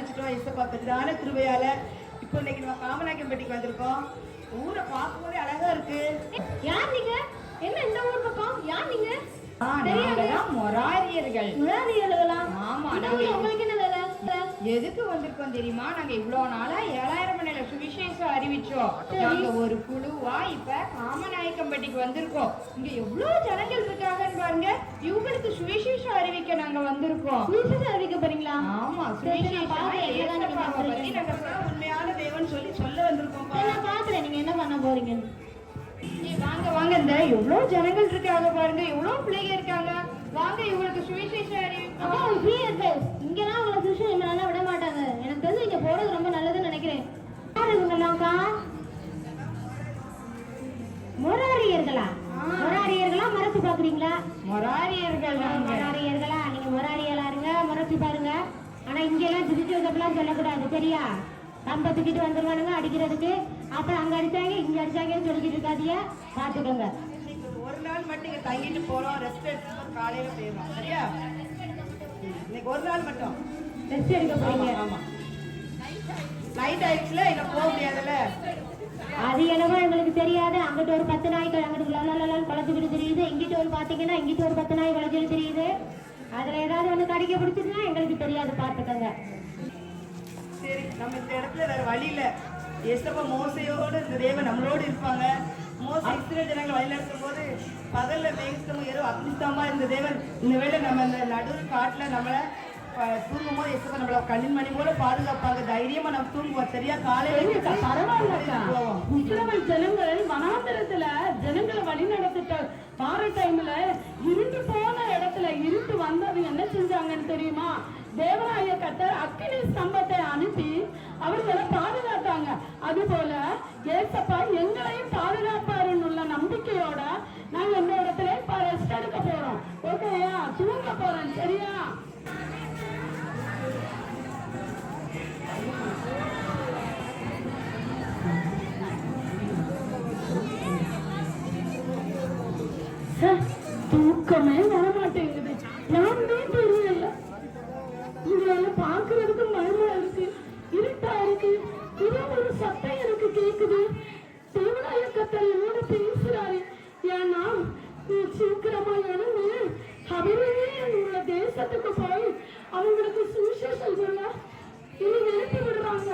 ஆரம்பிச்சிட்டோம். இசப்பா பெரிதான கிருபையால இப்போ இன்னைக்கு நம்ம காமநாயக்கன்பட்டிக்கு வந்திருக்கோம். ஊரை பார்க்கும்போதே அழகா இருக்கு. யார் நீங்க? என்ன இந்த ஊர் பக்கம்? யார் நீங்க? மொராரியர்கள். மொராரியர்களா? ஆமா. உங்களுக்கு என்ன வேலை? எதுக்கு வந்திருக்கோம் தெரியுமா? நாங்க இவ்வளவு நாளா 7000 மணில சுவிசேஷம் அறிவிச்சோம். நாங்க ஒரு குழுவா இப்ப காமநாயக்கன்பட்டிக்கு வந்திருக்கோம். இங்க எவ்வளவு ஜனங்கள் இருக்காங்கன்னு பாருங்க. இவங்களுக்கு சுவிசேஷம் அறிவிக்க நாங்க வந்திருக்கோம். சுவிசேஷம் அறிவிக்க போறீங்களா? ஆமா, சுவிசேஷம் உண்மையான தேவன் சொல்ல வந்திருக்கோம். நான் பாக்குறேன் நீங்க என்ன பண்ண போறீங்க. வாங்க வாங்க, இந்த எவ்வளவு ஜனங்கள் இருக்காங்க பாருங்க, எவ்வளவு பிள்ளைங்க இருக்காங்க. வாங்க இவங்களுக்கு சுவிசேஷம் அறிவிப்போம். இங்கெல்லாம் உங்களை சுவிசேஷம் என்னால விட மாட்டாங்க. எனக்கு தெரிஞ்சு இங்க போறது ரொம்ப நல்லதுன்னு நினைக்கிறேன். யார் இவங்களாக்கா? மொராரியர்களா? மொராரியர்களா மறைச்சு பாக்குறீங்களா? மொராரியர்கள். மொராரியர்களா? நீங்க மொராரியலா இருங்க, மறைச்சு பாருங்க. ஆனா இங்க எல்லாம் திருச்சி வந்தப்பெல்லாம் சொல்லக்கூடாது, சரியா? கம்பத்துக்கிட்டு வந்துருவானுங்க அடிக்கிறதுக்கு. அப்புறம் அங்க அடிச்சாங்க இங்க அடிச்சாங்கன்னு சொல்லிக்கிட்டு இருக்காதிய, பாத்துக்கோங்க. ஒரு நாள் மட்டும் இங்க தங்கிட்டு போறோம், ரெஸ்ட் எடுத்து காலையில போயிடும், சரியா? இன்னைக்கு ஒரு நாள் மட்டும் ரெஸ்ட் எடுக்க போறீங்க. ஆமா, நைட் ஆயிடுச்சுல, இங்க போக முடியாதுல்ல. அது என்னவோ எங்களுக்கு தெரியாது. அங்கிட்ட ஒரு 10 நாய்கள் அங்கிட்டு குழச்சுக்கிட்டு தெரியுது, இங்கிட்ட ஒரு பாத்தீங்கன்னா இங்கிட்ட ஒரு 10 நாய் குழச்சிட்டு தெரியுது. அதுல ஏதாவது ஒண்ணு கடிக்க பிடிச்சிருந்தா எங்களுக்கு தெரியாது, பாத்துக்கோங்க. சரி, நம்ம இந்த இடத்துல வேற வழி இல்ல. ஏசப்பா மோசையோடு இந்த தேவன் நம்மளோடு இருப்பாங்க. மோசை இஸ்ரவேல் ஜனங்களை வழிநடத்தும் போது பகல்ல மேகஸ்தமும் இரவு அக்னிஸ்தமா இருந்த தேவன் இந்த வேளை நம்ம இந்த நடு காட்டுல நம்மளை தூங்கும் போது ஏசப்பா நம்மள கண்ணின் மணி போல பாதுகாப்பாங்க. தைரியமா நம்ம தூங்குவோம், சரியா? காலையில பரவாயில்லக்கா. இஸ்ரவேல் ஜனங்கள் வனாந்தரத்துல ஜனங்களை வழி நடத்திட்ட பாற டைம்ல இருண்டு போன இடத்துல இருட்டு வந்தது என்ன செஞ்சாங்கன்னு தெரியுமா? தேவராய கர்த்தர் அக்கினி ஸ்தம்பத்தை அனுப்பி அவர்களை பாதுகாத்தாங்க. அது போல ஏசப்பா எங்களையும் பாதுகாப்பாருன்னு உள்ள நம்பிக்கையோட நாங்க இந்த இடத்துல ரெஸ்ட் எடுக்க போறோம். ஓகேயா? தூங்க போறோம், சரியா? தூக்கமே வரமாட்டேங்குது. யாருமே தெரியல. உங்களால பாக்குறதுக்கு பயமா இருக்கு, இருட்டா இருக்கு. ஒரு சத்தம் எனக்கு கேக்குது. தேவனாய கர்த்தர் என்னோட பேசுறாரு. ஏன்னா சீக்கிரமா எழுந்து அவரையே உள்ள தேசத்துக்கு போய் அவங்களுக்கு சுவிசேஷம் சொல்ல இனி எழுப்பி விடுறாங்க.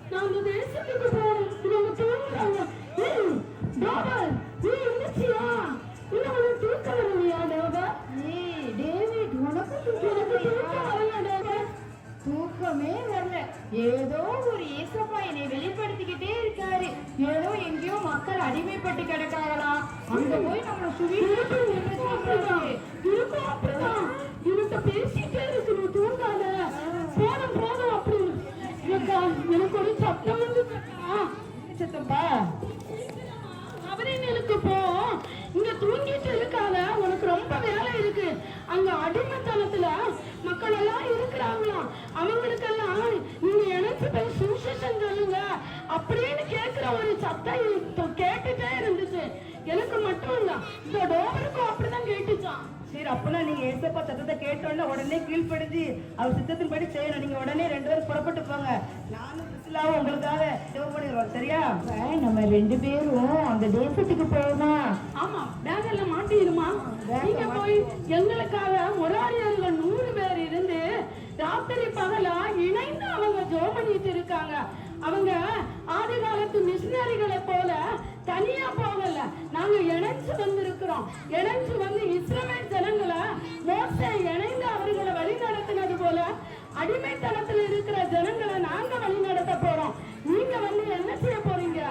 நான் அந்த தேசத்துக்கு போறேன். இவங்க தூங்குறாங்க. நீ இருந்துச்சியா? இன்னும் உனக்கு தூக்கம் வரலையா? டேவிட், உனக்கு தூக்கம் வரல. தூக்கமே வரல. ஏதோ ஒரு ஏசப்பா என்னை வெளிப்படுத்திக்கிட்டே இருக்காரு. ஏதோ எங்கேயோ மக்கள் அடிமைப்பட்டு கிடக்காங்களா, அங்க போய் நம்மள இருக்கும். அப்படிதான் இவங்க பேசிட்டே இருக்கணும், தூங்காத. போதும் போதும் அப்படின்னு எனக்கு ஒரு சத்தம் வந்து சத்தப்பா அவரேனுக்கு போ. இங்க தூங்கிட்டு இருக்காத, உனக்கு ரொம்ப வேலை இருக்கு. அங்க அடிமைத்தனத்துல மக்கள் எல்லாம் இருக்கிறாங்களாம். அவங்களுக்கெல்லாம் நீங்க எனக்கு போய் சுவிசேஷம் சொல்லுங்க அப்படின்னு கேட்கிற ஒரு சத்தம் கேட்டுட்டே இருந்துச்சு. எனக்கு மட்டும் இல்ல, இந்த டோவருக்கும் அப்படிதான் கேட்டுச்சான். சரி, அப்பனா நீங்க ஏசப்பா சத்தத்தை கேட்டோன்னா உடனே கீழ்படிஞ்சு அவர் சித்தத்தின் படி செய்யணும். நீங்க உடனே 2 பேரும் புறப்பட்டு போங்க. நானும் பிரிசிலாவும் உங்களுக்காக ஜெபம் பண்ணிடுவோம், சரியா? நம்ம 2 பேரும் அந்த தேசத்துக்கு போவோமா? ஆமா, பேக் எல்லாம் மாட்டிடுமா? நீங்க போய் எங்களுக்காக மொராரியர்கள் 100 பேர் இருந்து ராத்திரி பகலா இணைந்து அவங்க ஜெபம் பண்ணிட்டு இருக்காங்க. அவங்க ஆதி காலத்து மிஷினரிகளை போல தனியா போகல, நாங்க இணைஞ்சு வந்திருக்கிறோம். இணைஞ்சு வந்து இஸ்ரவேல் ஜனங்களை மோசே இணைந்து அவர்களை வழி நடத்தினது போல அடிமைத்தனத்தில் இருக்கிற ஜனங்களை நாங்க வழி நடத்த போறோம். நீங்க வந்து என்ன செய்ய போறீங்க?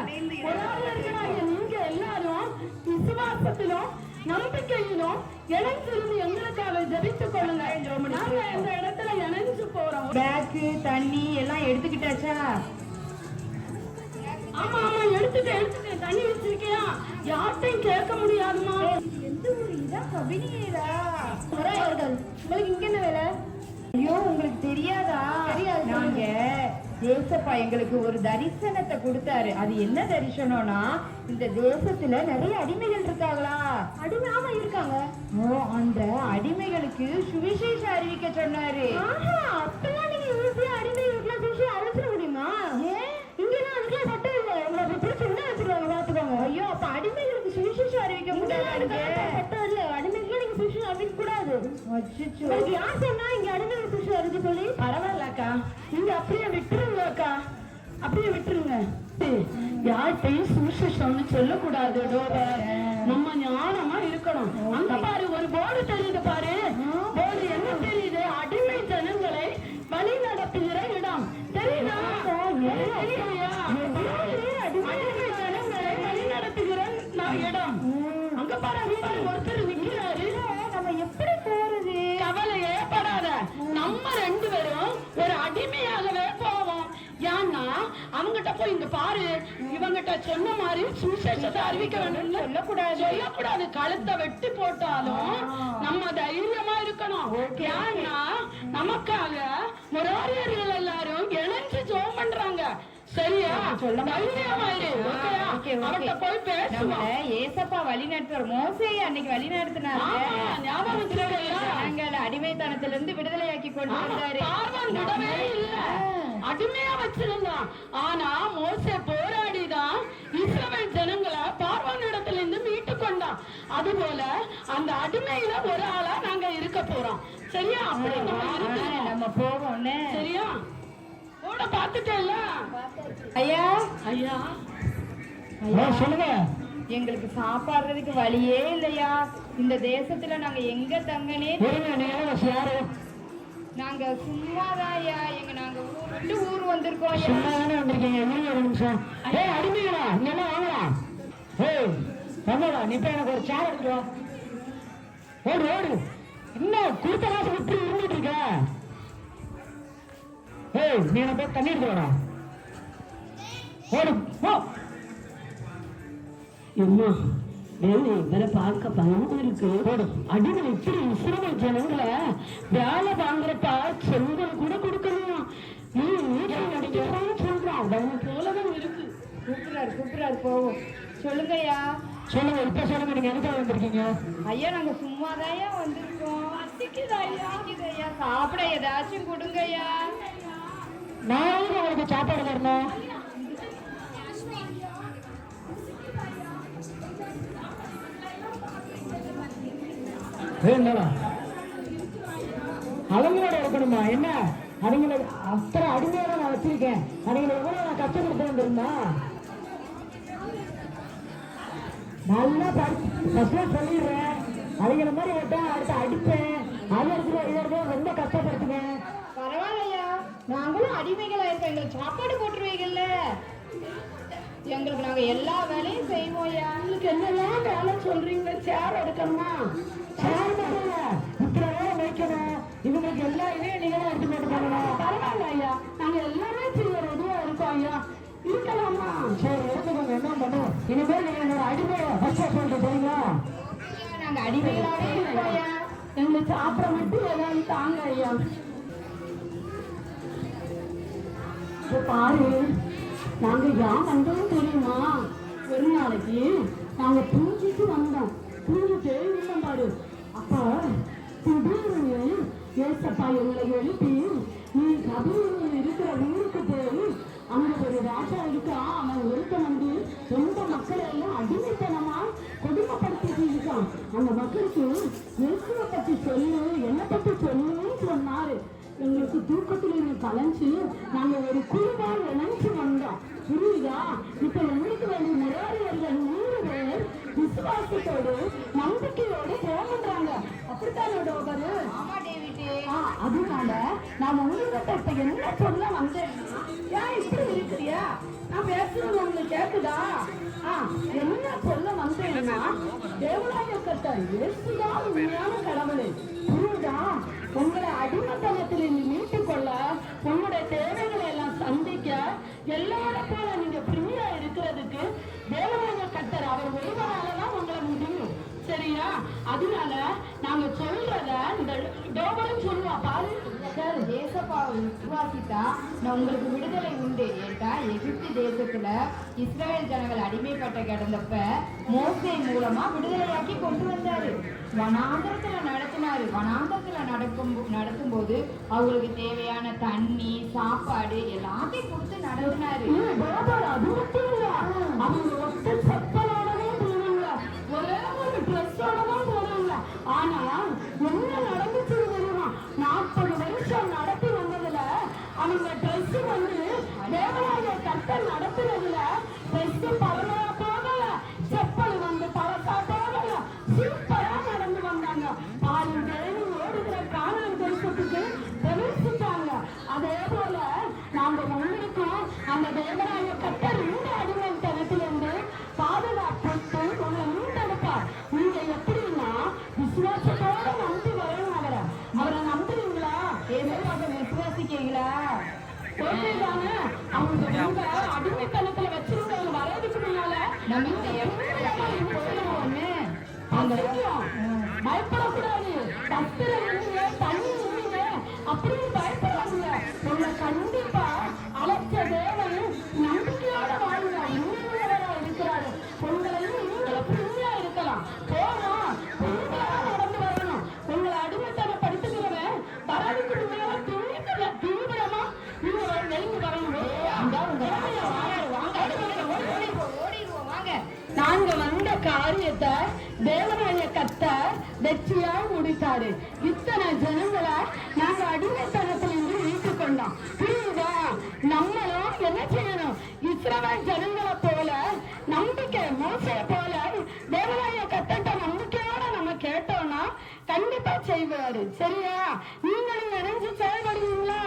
நீங்க எல்லாரும் விசுவாசத்திலும் நம்பிக்கையிலும் இணைஞ்சிருந்து எங்களுக்காக ஜெபித்துக் கொள்ளுங்க. நாங்க இந்த இடத்துல இணைஞ்சு போறோம். பேக்கு தண்ணி எல்லாம் எடுத்துக்கிட்டாச்சா? ஆமா ஆமா, எடுத்துட்டேன். தண்ணி வச்சிருக்கியா? யார்ட்டையும் கேட்க முடியாதுமா. எந்த ஒரு இதா கபினியரா? மொராரியர்கள், உங்களுக்கு இங்க என்ன வேலை? ஐயோ, உங்களுக்கு தெரியாதா? தெரியாது. நாங்க ஏசப்பா எங்களுக்கு ஒரு தரிசனத்தை கொடுத்தாரு. அது என்ன தரிசனம்னா, இந்த தேசத்துல நிறைய அடிமைகள் இருக்காங்களா? அடிமை ஆமா இருக்காங்க. அந்த அடிமைகளுக்கு சுவிசேஷம் அறிவிக்க சொன்னாரு. அப்பெல்லாம் நீங்க ஈஸியா அடிமைகளுக்குலாம் சுவிசேஷம் அறிவிச்சிட முடியுமா? இங்கெல்லாம் அதுக்கெல்லாம் சட்டம் இல்லை. உங்களை பிடிச்சி என்ன வச்சுருவாங்க பார்த்துக்கோங்க. ஐயோ, அப்ப அடிமைகளுக்கு சுவிசேஷம் அறிவிக்க முடியாது. சட்டம் இல்லை, அடிமைகளுக்கு நீங்க சுவிசேஷம் அறிவிக்க கூடாது. அச்சச்சோ. யார் சொன்னா இங்க அடிமைகள் சுவிசேஷம் அறிவிக்க சொல்லி? பரவாயில்லக்கா, நீங்க அப்படியே விட்டுருங்க அக்கா, அப்படியே விட்டுருங்க. யார்கிட்டையும் சுவிசேஷம்னு சொல்லக்கூடாது. நம்ம ஞானமா இருக்கணும். அங்க பாரு ஒரு போர்டு தெரியுது பாரு. போர்டு என்ன தெரியுது? அடிமை ஜனங்களை வழி நடத்துகிற இடம். தெரியுதா? தெரியலையா? அடிமை ஜனங்களை வழி நடத்துகிற இடம். அங்க பாரு ஒருத்தர் நிக்கிறாரு. நம்ம எப்படி போறது? கவலையே படாத, நம்ம 2 பேரும் ஒரு அடிமையாகவே போவோம். ஏன்னா அவங்கிட்ட போய் இங்க பாரு, இவங்கிட்ட சொன்ன மாதிரி சுவிசேஷத்தை அறிவிக்க வேண்டும் சொல்லக்கூடாது. கழுத்தை வெட்டி போட்டாலும் நம்ம தைரியமா இருக்கணும். ஏன்னா நமக்காக முராரியர்கள் எல்லாரும் இணைஞ்சு ஜெபம் பண்றாங்க. சரியா? அவர்கிட்ட போய் பேசுவோம். ஏசப்பா வழி நடத்துவார். மோசேயை அன்னைக்கு வழி நடத்தினாரு. அடிமைத்தனத்துல இருந்து விடுதலையாக்கி கொண்டு வந்தாரு. அடிமையா வச்சிருந்தான். ஆனா மோசே போராடிதான் இஸ்ரவேல் ஜனங்களை பார்வோன் இடத்துல இருந்து மீட்டு கொண்டான். அதுபோல அந்த அடிமையில ஒரு ஆளா நாங்க இருக்க போறோம். சரியா? அப்படி நம்ம போவோம். சரியா? கூட பாத்துட்டேல்ல ஐயா. ஐயா சொல்லுங்க. எங்களுக்கு சாப்பாடுறதுக்கு வழியே இல்லையா? இந்த தேசத்துல நாங்க எங்க தங்கனே? நாங்க சும்மாதாயா, நாங்க ஊர் விட்டு ஊர் வந்திருக்கோம். அடிமைகளா என்ன வாங்கலாம்? நீ இப்ப எனக்கு ஒரு சேர் எடுத்துட்டு வா. ஓடு ஓடு. என்ன கொடுத்த காசு விட்டு இருந்துட்டு இருக்க? நீ என்ன போய் தண்ணி எடுத்து வாடா. ஓடு போ. அம்மா இவரை பார்க்க பயமா இருக்கு. அடிமை இப்படி இஸ்ரவேல் ஜனங்களை வேலை வாங்குறப்ப செங்கல் கூட கொடுக்கணும். நீ நடிக்கிறான்னு சொல்றான். அவன் போலதான் இருக்கு. கூப்பிடுறாரு போவோம். சொல்லுங்கய்யா. சொல்லுங்க, இப்ப சொல்லுங்க. நீங்க எதுக்காக வந்திருக்கீங்க? ஐயா நாங்க சும்மாதாயா வந்திருக்கோம். ஐயா சாப்பிட ஏதாச்சும் கொடுங்கய்யா. நான் உங்களுக்கு சாப்பாடு தரணும். அவங்களோட இருக்கணுமா? என்ன அவங்கள அத்தனை அடிமையோட நான் வச்சிருக்கேன். அவங்களை எவ்வளவு நான் கஷ்டப்படுத்த வந்திருந்தா? நல்லா சொல்லிடுறேன். அவங்கள மாதிரி விட்டா அடுத்து அடிப்பேன். அது இடத்துல ரொம்ப கஷ்டப்படுத்துவேன். பரவாயில்லையா, நாங்களும் அடிமைகளா இருக்கோம். எங்களுக்கு சாப்பாடு போட்டுருவீங்கல்ல. எங்களுக்கு நாங்க எல்லா வேலையும் செய்வோம்யா. உங்களுக்கு என்னெல்லாம் வேலை சொல்றீங்க? சேர் எடுக்கணுமா? சேர் மட்டும் இல்ல, இத்தனை வேலை வைக்கணும். இவங்களுக்கு எல்லா இதையும் நீங்க தான் எடுத்து போட்டு போகணும். பரவாயில்ல ஐயா, நாங்க எல்லாமே செய்ய ரெடியா இருக்கோம் ஐயா. இருக்கலாமா? சரி எடுத்துக்கோங்க. என்ன பண்ணுவோம்? இனிமேல் நீங்க என்னோட அடிமையை ஃபர்ஸ்ட் சொல்லிட்டு போறீங்களா? நாங்க அடிமைகளாவே இருக்கோம்யா. எங்களுக்கு சாப்பிட மட்டும் ஏதாவது தாங்க ஐயா. பாரு, நாங்க ஏன் வந்தோம் தெரியுமா? ஒரு நாளைக்கு நாங்க தூங்கிட்டு வந்தோம். தூங்கிட்டே இருந்தோம் பாரு. அப்ப திடீர்னு ஏசப்பா எங்களை எழுப்பி, நீ கபீரில் இருக்கிற ஊருக்கு போய் அங்க ஒரு ராஜா இருக்கா, அவன் ஒருத்தன் வந்து ரொம்ப மக்களை எல்லாம் அடிமைத்தனமா கொடுமைப்படுத்திட்டு இருக்கான். அந்த மக்களுக்கு இயேசுவை பத்தி சொல்லு, என்ன பத்தி சொல்லுன்னு சொன்னாரு. எங்களுக்கு தூக்கத்துல இருந்து கலைஞ்சு நாங்க ஒரு குழுவா இணைஞ்சு வந்தோம். புரியுதா? இப்ப எங்களுக்கு வேண்டிய முராரியர்கள் 100 பேர் விசுவாசத்தோடு நம்பிக்கையோடு போகன்றாங்க. அப்படித்தான் டோபரு. அதனால நான் உங்ககிட்ட இப்ப என்ன சொல்ல வந்தேன்னா, ஏன் இப்படி இருக்கிறியா? நான் பேசுறது உங்களுக்கு கேக்குதா? என்ன சொல்ல வந்தேன்னா, தேவனாய கர்த்தர் இயேசுதான் உண்மையான கடவுளே. புரியுதா? உங்களை அடிமைத்தனத்தில் மீட்டுக் கொள்ள, உங்களுடைய தேவைகளை எல்லாம் சந்திக்க, எல்லாரும் போல நீங்க ஃப்ரீயா இருக்கிறதுக்கு தேவனாய கர்த்தர் அவர் ஒருவராலதான் உங்களை முடியும். சரியா? அதனால நாங்க சொல்றத இந்த டோபரும் சொல்லுவா பாரு. கேள். ஏசப்பாவை விசுவாசித்தா நான் உங்களுக்கு விடுதலை உண்டு. ஏட்டா எகிப்து தேசத்துல இஸ்ரேல் ஜனங்கள் அடிமைப்பட்ட கிடந்தப்ப மோசே மூலமா விடுதலையாக்கி கொண்டு வந்தாரு. வனாந்தரத்துல நடத்தினாரு. வனாந்தரத்துல நடத்தும் போது அவங்களுக்கு தேவையான தண்ணி சாப்பாடு எல்லாத்தையும் கொடுத்து நடத்தினாரு. அது மட்டும் இல்ல, அவங்க ஒத்த செப்பலோடவே போனாங்க, ஒரே ஒரு ட்ரெஸ்ஸோட தான் போனாங்க. ஆனா என்ன நடந்துச்சு தெரியுமா? 40 வருஷம் நடத்தி வந்ததுல அவங்க ட்ரெஸ் வந்து தேவனாய கர்த்தர் நடத்துறதுல ட்ரெஸ் பரவலா போகல, செப்பல் வந்து பழசா போகல, சூப்பரா நடந்து வந்தாங்க. பாலும் தேனும் ஓடுகிற கானான் தேசத்துக்கு பிரவேசிச்சாங்க. அதே போல நாம உங்களுக்கும் அந்த தேவனாய கர்த்தர் இந்த அடிமைத்தனத்திலிருந்து பாதுகாப்பு உங்களை மீட்டெடுப்பார். நீங்க எப்படின்னா விசுவாசத்தோட நம்பி வரணும். அவரை நம்புறீங்களா? ஏசப்பாவை விசுவாசிக்கிறீங்களா? ஓகேதானே? அவங்க உங்க அடிமைத்தனத்துல வச்சிருந்தவங்க வர்றதுக்கு முன்னால நம்பிக்கை அந்த பயப்படக்கூடாது. பஸ்ல இருந்தீங்க, தண்ணி இருந்தீங்க, அப்படின்னு பயப்படாதீங்க. உங்களை கண்டிப்பா அழைச்ச தேவன் நம்பிக்கையோட வாழுங்க. உண்மையா இருக்கிறாரு. உங்களையும் நீங்க புண்ணியா இருக்கலாம். போனோம் புண்ணியா நடந்து வரணும். உங்களை அடிமைத்தனப்படுத்துகிறவன் வரதுக்கு முன்னால தீவிரமா நீங்க நெருங்கி வரணும். நாங்க வந்த காரியத்தை தேவனாய கர்த்தர் வெற்றியா முடித்தாரு. இத்தனை ஜனங்களை நாங்க அடிமைத்தனத்திலிருந்து மீட்டுக் கொண்டோம். புரியுதா? நம்மளும் என்ன செய்யணும்? இஸ்ரவேல் ஜனங்களை போல நம்பிக்கை மோசையை போல தேவனாய கர்த்தர்ட்ட நம்பிக்கையோட நம்ம கேட்டோம்னா கண்டிப்பா செய்வாரு. சரியா? நீங்களும் நினைஞ்சு செயல்படுவீங்களா?